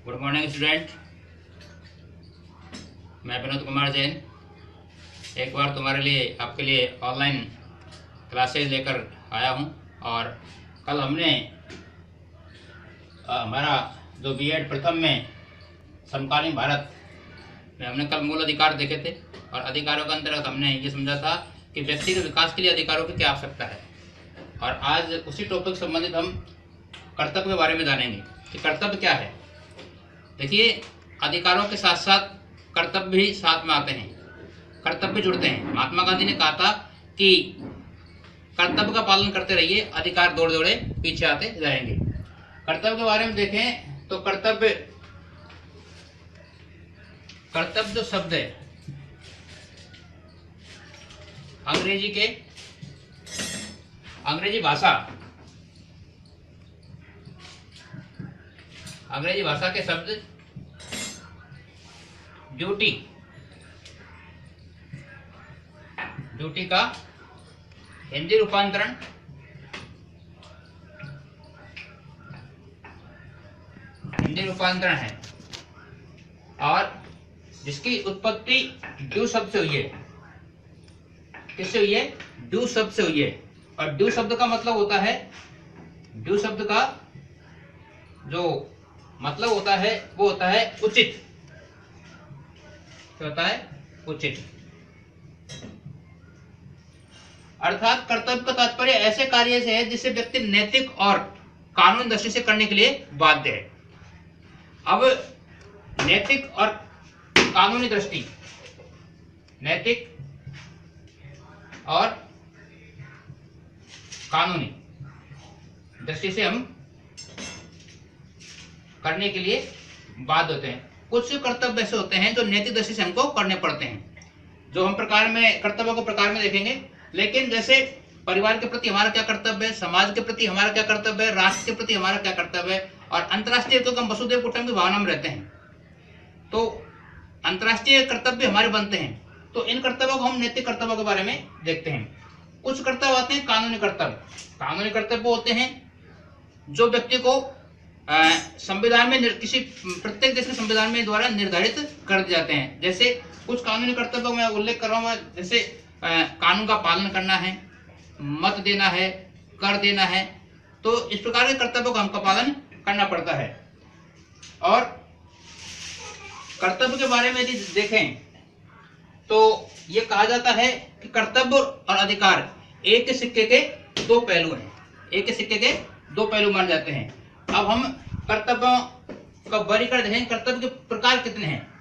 Good morning student. मैं विनोद कुमार जैन एक बार तुम्हारे लिए आपके लिए ऑनलाइन क्लासेज लेकर आया हूं। और कल हमने हमारा जो बीएड प्रथम में समकालीन भारत में हमने कल मूल अधिकार देखे थे और अधिकारों के अंतर्गत हमने ये समझा था कि व्यक्ति के विकास के लिए अधिकारों की क्या आवश्यकता है। और आज उसी टॉपिक से संबंधित हम कर्तव्य के बारे में जानेंगे कि कर्तव्य क्या है। देखिए, अधिकारों के साथ साथ कर्तव्य भी साथ में आते हैं, कर्तव्य जुड़ते हैं। महात्मा गांधी ने कहा था कि कर्तव्य का पालन करते रहिए, अधिकार दौड़ दौड़े पीछे आते जाएंगे। कर्तव्य के बारे में देखें तो कर्तव्य जो शब्द है अंग्रेजी भाषा के शब्द ड्यूटी का हिंदी रूपांतरण है और जिसकी उत्पत्ति ड्यू शब्द से हुई है। किससे हुई है? ड्यू शब्द से हुई है। और ड्यू शब्द का मतलब होता है, ड्यू शब्द का जो मतलब होता है वो होता है उचित। क्या होता है? उचित। अर्थात कर्तव्य का तात्पर्य ऐसे कार्य से है जिसे व्यक्ति नैतिक और कानूनी दृष्टि से करने के लिए बाध्य है। अब नैतिक और कानूनी दृष्टि, नैतिक और कानूनी दृष्टि से हम करने के लिए बाध्य होते हैं। कुछ कर्तव्य ऐसे होते हैं जो नैतिक दृष्टि से हमको करने पड़ते हैं, जो हम कर्तव्यों को प्रकार में देखेंगे। लेकिन जैसे परिवार के प्रति हमारा क्या कर्तव्य है, समाज के प्रति हमारा क्या कर्तव्य है, राष्ट्र के प्रति हमारा क्या कर्तव्य है, और अंतर्राष्ट्रीय तो हम वसुधैव कुटुंबकम की भावना में रहते हैं, तो अंतर्राष्ट्रीय कर्तव्य हमारे बनते हैं। तो इन कर्तव्यों को हम नैतिक कर्तव्यों के बारे में देखते हैं। कुछ कर्तव्य आते हैं कानूनी कर्तव्य। कानूनी कर्तव्य होते हैं जो व्यक्ति को संविधान में किसी प्रत्येक देश के संविधान में द्वारा निर्धारित कर दिए जाते हैं। जैसे कुछ कानूनी कर्तव्यों में उल्लेख कर रहा हूं, जैसे कानून का पालन करना है, मत देना है, कर देना है। तो इस प्रकार के कर्तव्यों का हमको पालन करना पड़ता है। और कर्तव्य के बारे में यदि देखें तो ये कहा जाता है कि कर्तव्य और अधिकार एक ही सिक्के के दो पहलू हैं। एक ही सिक्के के दो पहलू माने जाते हैं। अब हम कर्तव्यों का वर्गीकरण देखें। कर्तव्य के प्रकार कितने हैं?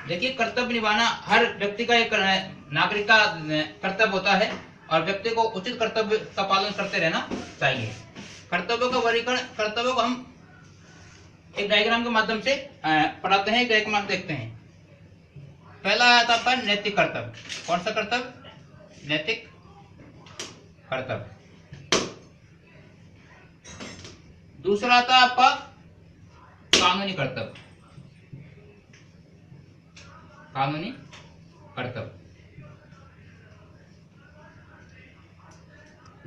देखिए, कर्तव्य निभाना हर व्यक्ति का एक नागरिक का कर्तव्य होता है और व्यक्ति को उचित कर्तव्य का पालन करते रहना चाहिए। कर्तव्यों का वर्गीकरण, कर्तव्यों को हम एक डायग्राम के माध्यम से पढ़ाते हैं। एक डायग्राम देखते हैं। पहला आता है आपका नैतिक कर्तव्य। कौन सा कर्तव्य? नैतिक कर्तव्य। दूसरा आता है आपका कानूनी कर्तव्य। कानूनी कर्तव्य।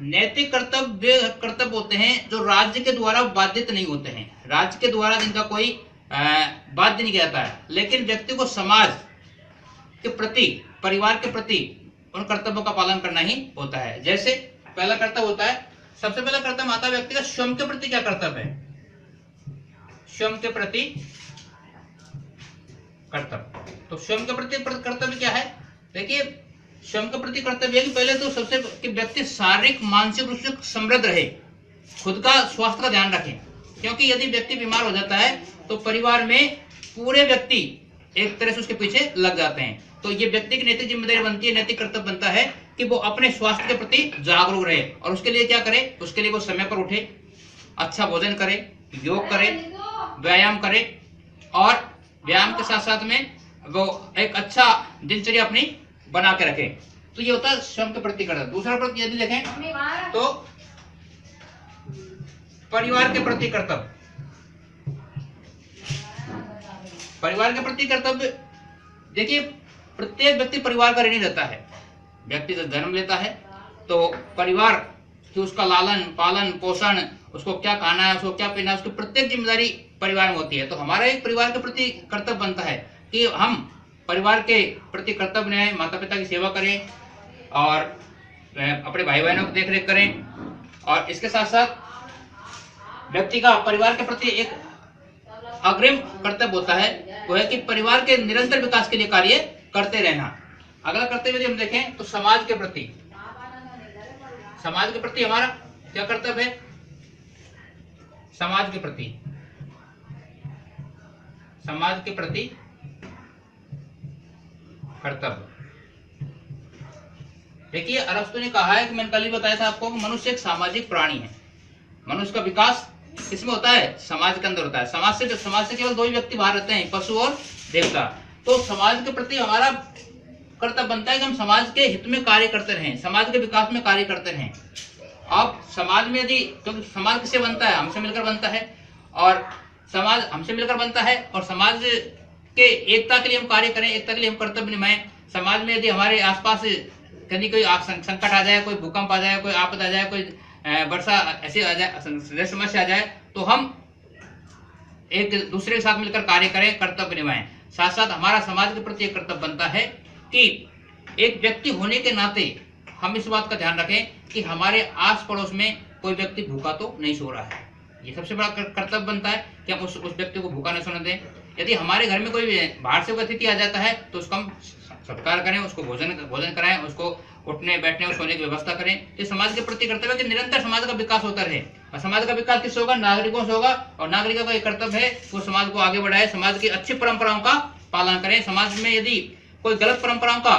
नैतिक कर्तव्य वे कर्तव्य होते हैं जो राज्य के द्वारा बाधित नहीं होते हैं। राज्य के द्वारा जिनका कोई बाध्य नहीं किया जाता है, लेकिन व्यक्ति को समाज के प्रति, परिवार के प्रति उन कर्तव्यों का पालन करना ही होता है। जैसे पहला कर्तव्य होता है, सबसे पहला कर्तव्य आता है व्यक्ति का स्वयं के प्रति क्या कर्तव्य है। स्वयं के प्रति कर्तव्य। तो स्वयं के प्रति कर्तव्य क्या है? देखिए, स्वयं के प्रति कर्तव्य है कि पहले तो सबसे कि व्यक्ति शारीरिक मानसिक रूप से समृद्ध रहे, खुद का स्वास्थ्य का ध्यान रखें। क्योंकि यदि व्यक्ति बीमार हो जाता है तो परिवार में पूरे व्यक्ति एक तरह से उसके पीछे लग जाते हैं। तो ये व्यक्ति की नैतिक जिम्मेदारी बनती है, नैतिक कर्तव्य बनता है कि वो अपने स्वास्थ्य के प्रति जागरूक रहे। और उसके लिए क्या करे? उसके लिए वो समय पर उठे, अच्छा भोजन करे, योग करे, व्यायाम करे, और व्यायाम के साथ साथ में वो एक अच्छा दिनचर्या अपनी बना के रखे। तो ये होता है स्वयं के प्रति कर्तव्य। दूसरा प्रति यदि देखें तो परिवार के प्रति कर्तव्य। परिवार के प्रति कर्तव्य, देखिए, प्रत्येक व्यक्ति परिवार का ऋणी रहता है। व्यक्ति जब जन्म लेता है तो परिवार कि उसका लालन पालन पोषण, उसको क्या खाना है, उसको क्या पीना है, उसकी प्रत्येक जिम्मेदारी परिवार में होती है। तो हमारा एक परिवार के प्रति कर्तव्य बनता है कि हम परिवार के प्रति कर्तव्य निभाएं, माता पिता की सेवा करें और अपने भाई बहनों की देखरेख करें। और इसके साथ साथ व्यक्ति का परिवार के प्रति एक अग्रिम कर्तव्य होता है, वो है कि परिवार के निरंतर विकास के लिए कार्य करते रहना। अगला कर्तव्य यदि हम देखें तो समाज के प्रति हमारा क्या कर्तव्य है? समाज के प्रति कर्तव्य। देखिए, अरस्तु ने कहा है कि मैंने कल ही बताया था आपको, मनुष्य एक सामाजिक प्राणी है। मनुष्य का विकास किसमें होता है? समाज के अंदर होता है। समाज से केवल दो ही व्यक्ति बाहर रहते हैं, पशु और देवता। तो समाज के प्रति हमारा कर्तव्य बनता है कि हम समाज के हित में कार्य करते रहें, समाज के विकास में कार्य करते रहें। अब समाज में यदि, क्योंकि समाज किससे बनता है? हमसे मिलकर बनता है, और समाज हमसे मिलकर बनता है, और समाज के एकता के लिए हम कार्य करें, एकता के लिए हम कर्तव्य निभाएं। समाज में यदि हमारे आसपास कभी कोई संकट आ जाए, कोई भूकंप आ जाए, कोई आपदा आ जाए, कोई वर्षा ऐसी आ जाए, समस्या आ जाए, तो हम एक दूसरे के साथ मिलकर कार्य करें, कर्तव्य निभाएं। साथ साथ हमारा समाज के प्रति एक कर्तव्य बनता है कि एक व्यक्ति होने के नाते हम इस बात का ध्यान रखें कि हमारे आस पड़ोस में कोई व्यक्ति भूखा तो नहीं सो रहा है। ये सबसे बड़ा कर्तव्य बनता है कि हम उस व्यक्ति को भूखा नहीं सोने दें। यदि हमारे घर में कोई बाहर से अतिथि आ जाता है तो उसका हम सत्कार करें, उसको भोजन कराएं, उसको उठने बैठने और सोने की व्यवस्था करें। तो समाज के प्रति कर्तव्य कि निरंतर समाज का विकास होता रहे। और समाज का विकास किससे होगा? नागरिकों से होगा। और नागरिकों का एक कर्तव्य है वो समाज को आगे बढ़ाए, समाज की अच्छी परंपराओं का पालन करें। समाज में यदि कोई गलत परंपराओं का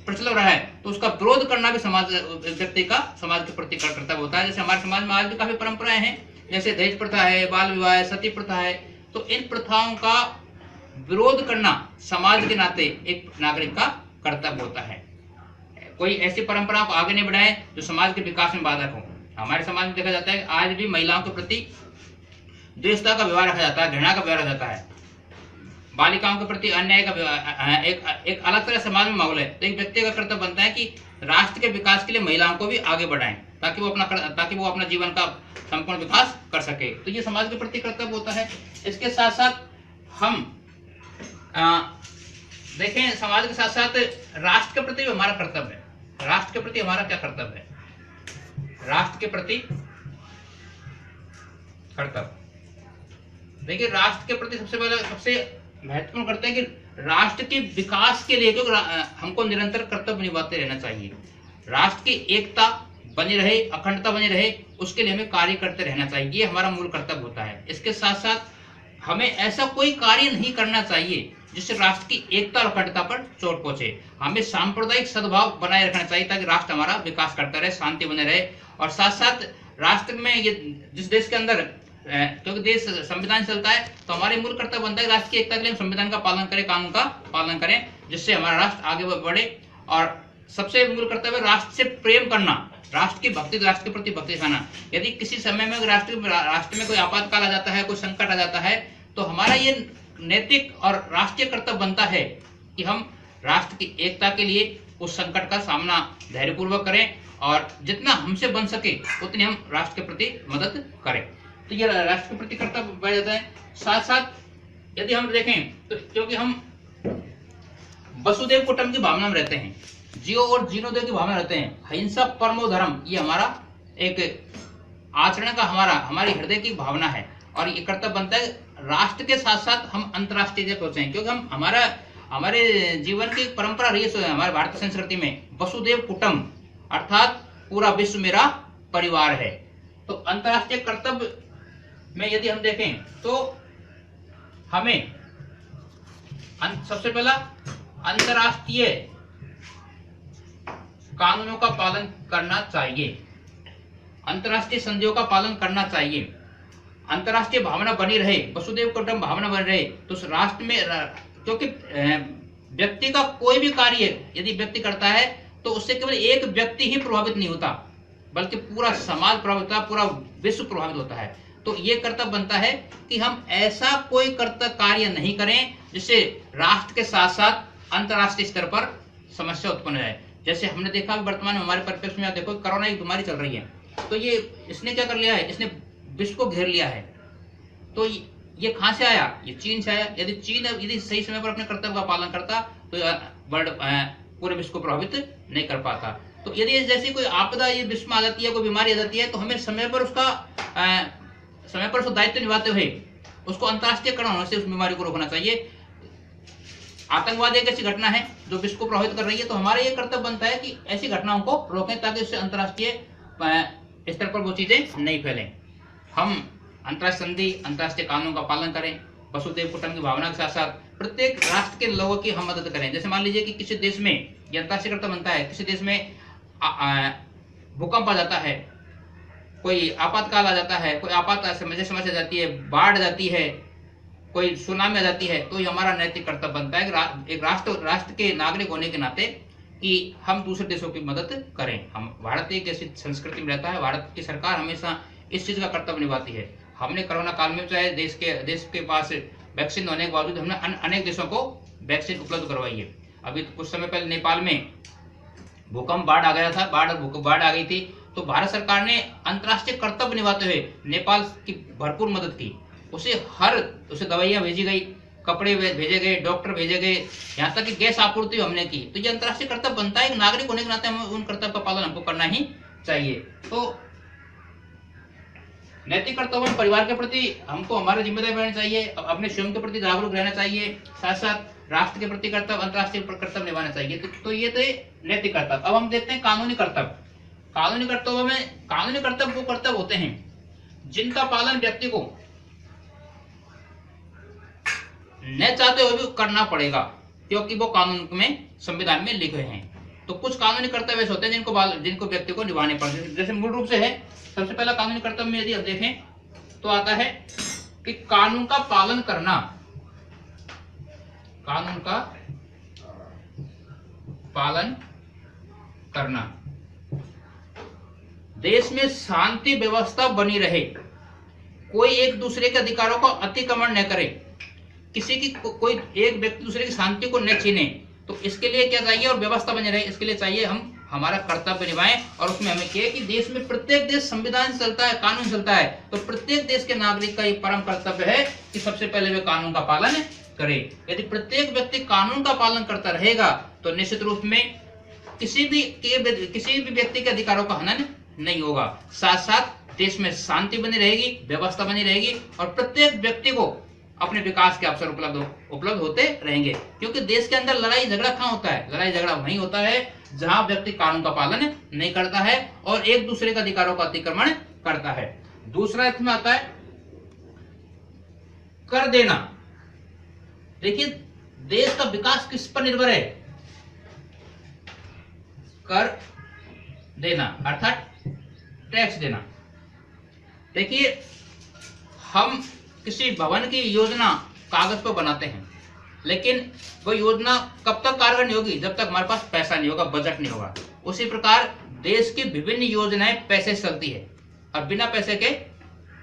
प्रचलन रहा है तो उसका विरोध करना भी समाज व्यक्ति का समाज के प्रति कर्तव्य होता है। जैसे हमारे समाज में आज भी काफी परंपराएं हैं, जैसे दहेज प्रथा है, बाल विवाह है, सती प्रथा है। तो इन प्रथाओं का विरोध करना समाज के नाते एक नागरिक का कर्तव्य होता है। कोई ऐसी परंपरा को आगे नहीं बढ़ाए जो समाज के विकास में बाधक हो। हमारे समाज में देखा जाता है आज भी महिलाओं के प्रति द्वेषता का व्यवहार रखा जाता है, घृणा का व्यवहार रखा जाता है, बालिकाओं के प्रति अन्याय का एक अलग तरह समाज में माहौल है। तो एक व्यक्ति का कर्तव्य बनता है कि राष्ट्र के विकास के लिए महिलाओं को भी आगे बढ़ाएं ताकि वो अपना जीवन का संपूर्ण विकास कर सके। तो ये समाज के प्रति कर्तव्य होता है। इसके साथ साथ हम देखें, समाज के साथ साथ राष्ट्र के प्रति भी हमारा कर्तव्य है। राष्ट्र के प्रति हमारा क्या कर्तव्य है? राष्ट्र के प्रति कर्तव्य, देखिए, राष्ट्र के प्रति सबसे महत्वपूर्ण करते हैं कि राष्ट्र के विकास के लिए क्योंकि हमको निरंतर कर्तव्य निभाते रहना चाहिए। राष्ट्र की एकता बनी रहे, अखंडता बनी रहे, उसके लिए हमें कार्य करते रहना चाहिए। ये हमारा मूल कर्तव्य होता है। इसके साथ साथ हमें ऐसा कोई कार्य नहीं करना चाहिए जिससे राष्ट्र की एकता और अखंडता पर चोट पहुंचे। हमें सांप्रदायिक सद्भाव बनाए रखना चाहिए ताकि राष्ट्र हमारा विकास करता रहे, शांति बने रहे। और साथ साथ राष्ट्र में ये जिस देश के अंदर क्योंकि देश संविधान चलता है तो हमारे मूल कर्तव्य बनता है राष्ट्र की एकता के लिए हम संविधान का पालन करें, कानून का पालन करें, जिससे हमारा राष्ट्र आगे बढ़े। और सबसे मूल कर्तव्य राष्ट्र से प्रेम करना, राष्ट्र की भक्ति, राष्ट्र के प्रति भक्ति दिखाना। यदि किसी समय में राष्ट्र में कोई आपातकाल आ जाता है, कोई संकट आ जाता है, तो हमारा ये नैतिक और राष्ट्रीय कर्तव्य बनता है कि हम राष्ट्र की एकता के लिए उस संकट का सामना धैर्यपूर्वक करें और जितना हमसे बन सके उतनी हम राष्ट्र के प्रति मदद करें। तो ये राष्ट्र के प्रति कर्तव्य बढ़ जाता है। साथ साथ यदि हम देखें तो क्योंकि हम वसुदेव कुटुंब की भावना में रहते हैं, जियो और जीनो दो की भावना रहते हैं, अहिंसा परमो धर्म, ये हमारा एक आचरण का हमारी हृदय की भावना है। और ये कर्तव्य बनता है राष्ट्र के साथ साथ हम अंतर्राष्ट्रीय तक पहुंचे, क्योंकि हम हमारे जीवन की परंपरा रही है हमारे भारतीय संस्कृति में वसुदेव कुटुंब, अर्थात पूरा विश्व मेरा परिवार है। तो अंतर्राष्ट्रीय कर्तव्य में यदि हम देखें तो हमें सबसे पहला अंतर्राष्ट्रीय कानूनों का पालन करना चाहिए, अंतर्राष्ट्रीय संधियों का पालन करना चाहिए, अंतर्राष्ट्रीय भावना बनी रहे, वसुदेव कुटुंब भावना बनी रहे। तो उस राष्ट्र में, क्योंकि व्यक्ति का कोई भी कार्य यदि व्यक्ति करता है तो उससे केवल एक व्यक्ति ही प्रभावित नहीं होता बल्कि पूरा समाज प्रभावित होता है, पूरा विश्व प्रभावित होता है। तो ये कर्तव्य बनता है कि हम ऐसा कोई कर्तव्य कार्य नहीं करें जिससे राष्ट्र के साथ साथ अंतर्राष्ट्रीय स्तर पर समस्या उत्पन्न हो जाए। जैसे हमने देखा वर्तमान में हमारे परिप्रेक्ष्य में देखो कोरोना एक बीमारी चल रही है, तो ये इसने क्या कर लिया है, इसने विश्व को घेर लिया है। तो ये कहां से आया, ये चीन से आया। यदि चीन यदि सही समय पर अपने कर्तव्य का पालन करता तो वर्ल्ड पूरे विश्व को प्रभावित नहीं कर पाता। तो यदि जैसी कोई आपदा ये विश्व में आ जाती है, कोई बीमारी आ जाती है, तो हमें समय पर उसका दायित्व निभाते हुए उसको अंतरराष्ट्रीयकरण होने से उस बीमारी को रोकना चाहिए। आतंकवाद एक ऐसी घटना है जो विश्व को प्रभावित कर रही है, तो हमारा ये कर्तव्य बनता है कि ऐसी घटनाओं को रोकें ताकि उससे अंतरराष्ट्रीय स्तर पर वो चीजें नहीं फैलें। हम अंतरराष्ट्रीय संधि, अंतरराष्ट्रीय कानून का पालन करें, वसुधैव कुटुंबकम की भावना के साथ साथ प्रत्येक राष्ट्र के लोगों की हम मदद करें। जैसे मान लीजिए कि किसी देश में ये अंतरराष्ट्रीय कर्तव्य बनता है, किसी देश में भूकंप आ जाता है, कोई आपातकाल आ जाता है, कोई आपात समस्या आ जाती है, बाढ़ आ जाती है, कोई सुनामी आ जाती है, तो ये हमारा नैतिक कर्तव्य बनता है एक राष्ट्र के नागरिक होने के नाते कि हम दूसरे देशों की मदद करें। हम भारत एक ऐसी संस्कृति में रहता है, भारत की सरकार हमेशा इस चीज का कर्तव्य निभाती है। हमने कोरोना काल में चाहे देश के पास वैक्सीन होने के बावजूद हमने अनेक देशों को वैक्सीन उपलब्ध करवाई है। अभी कुछ समय पहले नेपाल में भूकंप, बाढ़ आ गया था, बाढ़ आ गई थी, तो भारत सरकार ने अंतरराष्ट्रीय कर्तव्य निभाते हुए नेपाल की भरपूर मदद की। उसे दवाइयां भेजी गई, कपड़े भेजे गए, डॉक्टर भेजे गए, यहाँ तक कि गैस आपूर्ति हमने की। तो ये अंतरराष्ट्रीय कर्तव्य बनता है, एक नागरिक होने के नाते हमें उन कर्तव्य का पालन हमको करना ही चाहिए। तो नैतिक कर्तव्य में परिवार के प्रति हमको हमारी जिम्मेदारी बननी चाहिए, अपने स्वयं के प्रति जागरूक रहना चाहिए, साथ साथ राष्ट्र के प्रति कर्तव्य, अंतरराष्ट्रीय कर्तव्य निभाना चाहिए। तो ये थे नैतिक कर्तव्य। अब हम देखते हैं कानूनी कर्तव्य। कानूनी कर्तव्य वो कर्तव्य होते हैं जिनका पालन व्यक्ति को न चाहते हुए भी करना पड़ेगा, क्योंकि वो कानून में, संविधान में लिखे हैं। तो कुछ कानूनी कर्तव्य ऐसे होते हैं जिनको व्यक्ति को निभाने पड़ते हैं। जैसे मूल रूप से है, सबसे पहला कानूनी कर्तव्य में यदि हम देखें तो आता है कि कानून का पालन करना। कानून का पालन करना, देश में शांति व्यवस्था बनी रहे, कोई एक दूसरे के अधिकारों को अतिक्रमण न करे, किसी की कोई एक व्यक्ति दूसरे की शांति को न छीने। तो इसके लिए क्या चाहिए, और व्यवस्था बनी रहे, इसके लिए चाहिए हम हमारा कर्तव्य निभाएं। और उसमें हमें क्या है कि देश में प्रत्येक देश संविधान चलता है, कानून चलता है, तो प्रत्येक देश के नागरिक का ये परम कर्तव्य है कि सबसे पहले वे कानून का पालन करे। यदि प्रत्येक व्यक्ति कानून का पालन करता रहेगा तो निश्चित रूप में किसी भी व्यक्ति के अधिकारों का हनन नहीं होगा। साथ साथ देश में शांति बनी रहेगी, व्यवस्था बनी रहेगी, और प्रत्येक व्यक्ति को अपने विकास के अवसर उपलब्ध होते रहेंगे। क्योंकि देश के अंदर लड़ाई झगड़ा कहाँ होता है, लड़ाई झगड़ा वहीं होता है जहां व्यक्ति कानून का पालन नहीं करता है और एक दूसरे के अधिकारों का अतिक्रमण करता है। दूसरा इसमें आता है कर देना। देखिए, देश का विकास किस पर निर्भर है, कर देना अर्थात टैक्स देना। देखिए, हम किसी भवन की योजना कागज पर बनाते हैं, लेकिन वो योजना कब तक कारगर नहीं होगी, जब तक हमारे पास पैसा नहीं होगा, बजट नहीं होगा। उसी प्रकार देश की विभिन्न योजनाएं पैसे से चलती है, और बिना पैसे के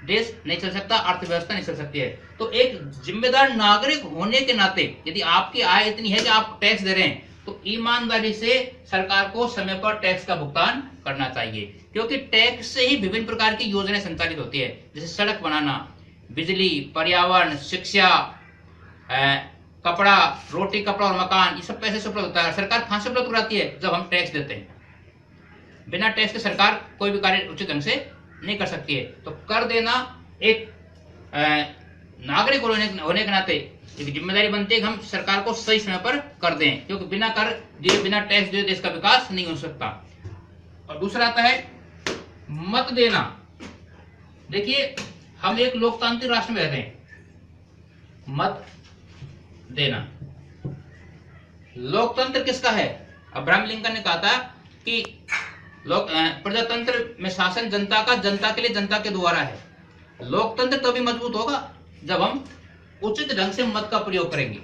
देश नहीं चल सकता, अर्थव्यवस्था नहीं चल सकती है। तो एक जिम्मेदार नागरिक होने के नाते यदि आपकी आय इतनी है कि आप टैक्स दे रहे हैं, तो ईमानदारी से सरकार को समय पर टैक्स का भुगतान करना चाहिए। क्योंकि टैक्स से ही विभिन्न प्रकार की योजनाएं संचालित होती है, जैसे सड़क बनाना, बिजली, पर्यावरण, शिक्षा, कपड़ा, रोटी, कपड़ा और मकान, ये सब पैसे से उपलब्ध होता है। सरकार कहां से उपलब्ध कराती है, जब हम टैक्स देते हैं। बिना टैक्स के सरकार कोई भी कार्य उचित ढंग से नहीं कर सकती है। तो कर देना एक नागरिक होने के नाते एक जिम्मेदारी बनती है कि हम सरकार को सही समय पर कर दें, क्योंकि बिना कर दिए, बिना टैक्स दिए देश का विकास नहीं हो सकता। और दूसरा आता है मत देना। देखिए, हम एक लोकतांत्रिक राष्ट्र में रहते हैं। मत देना, लोकतंत्र किसका है? अब्राहम लिंकन ने कहा था कि प्रजातंत्र में शासन जनता का, जनता के लिए, जनता के द्वारा है। लोकतंत्र तभी मजबूत होगा जब हम उचित ढंग से मत का प्रयोग करेंगे।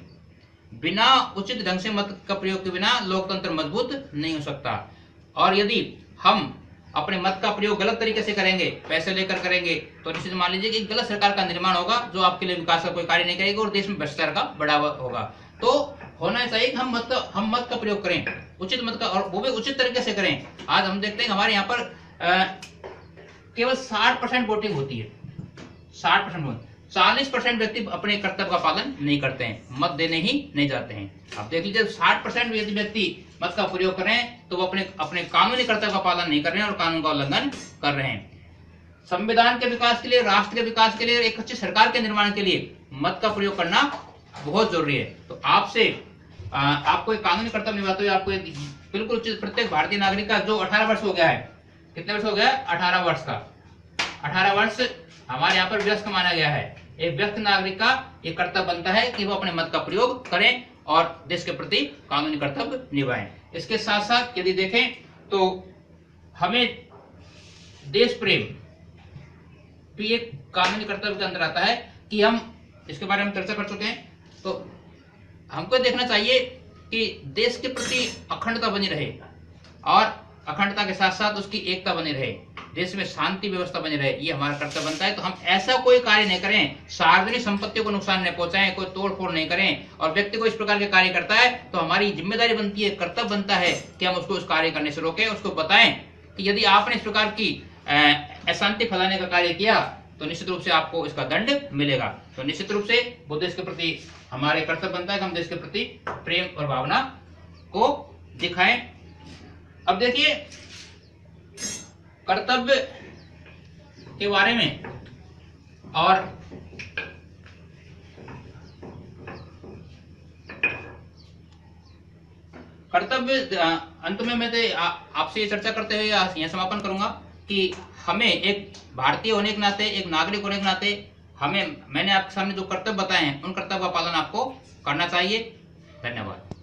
बिना उचित ढंग से मत का प्रयोग के बिना लोकतंत्र मजबूत नहीं हो सकता। और यदि हम अपने मत का प्रयोग गलत तरीके से करेंगे, पैसे लेकर करेंगे, तो निश्चित मान लीजिए कि गलत सरकार का निर्माण होगा जो आपके लिए विकास का कोई कार्य नहीं करेगी और देश में भ्रष्टाचार का बढ़ावा होगा। तो होना चाहिए कि हम मत का प्रयोग करें, उचित मत का, और वो भी उचित तरीके से करें। आज हम देखते हैं हमारे यहाँ पर केवल 60% वोटिंग होती है, 60% वोट। 40% व्यक्ति अपने कर्तव्य का पालन नहीं करते हैं, मत देने ही नहीं जाते हैं। अब देख लीजिए 60% व्यक्ति मत का प्रयोग कर रहे हैं तो वो अपने अपने कानूनी कर्तव्य का पालन नहीं कर रहे हैं और कानून का उल्लंघन कर रहे हैं। संविधान के विकास के लिए, राष्ट्र के विकास के लिए, एक अच्छी सरकार के निर्माण के लिए मत का प्रयोग करना बहुत जरूरी है। तो आपको एक कानूनी कर्तव्य निभाते हुए आपको बिल्कुल उचित, प्रत्येक भारतीय नागरिक का जो 18 वर्ष हो गया है, कितने वर्ष हो गया? 18 वर्ष का, 18 वर्ष हमारे यहाँ पर व्यस्क माना गया है। एक व्यस्क नागरिक का ये कर्तव्य बनता है कि वो अपने मत का प्रयोग करें और देश के प्रति कानूनी कर्तव्य निभाएं। इसके साथ साथ यदि देखें तो हमें देश प्रेम भी एक कानूनी कर्तव्य के अंदर आता है कि हम इसके बारे में चर्चा कर चुके हैं। तो हमको देखना चाहिए कि देश के प्रति अखंडता बनी रहे और अखंडता के साथ साथ उसकी एकता बनी रहे, देश में शांति व्यवस्था बनी रहे, ये हमारा कर्तव्य बनता है। तो हम ऐसा कोई कार्य नहीं करें, सार्वजनिक संपत्तियों को नुकसान नहीं पहुंचाएं, कोई तोड़फोड़ नहीं करें, और व्यक्ति को इस प्रकार के कार्य करता है तो हमारी जिम्मेदारी बनती है, कर्तव्य बनता है कि हम उसको उस कार्य करने से रोकें, उसको बताएं कि यदि आपने इस प्रकार की अशांति फैलाने का कार्य किया तो निश्चित रूप से आपको इसका दंड मिलेगा। तो निश्चित रूप से वो देश के प्रति हमारे कर्तव्य बनता है कि हम देश के प्रति प्रेम और भावना को दिखाएं। अब देखिए कर्तव्य के बारे में, और कर्तव्य अंत में मैं आपसे ये चर्चा करते हुए यहाँ समापन करूंगा कि हमें एक भारतीय होने के नाते, एक नागरिक होने के नाते मैंने आपके सामने जो कर्तव्य बताए हैं उन कर्तव्य का पालन आपको करना चाहिए। धन्यवाद।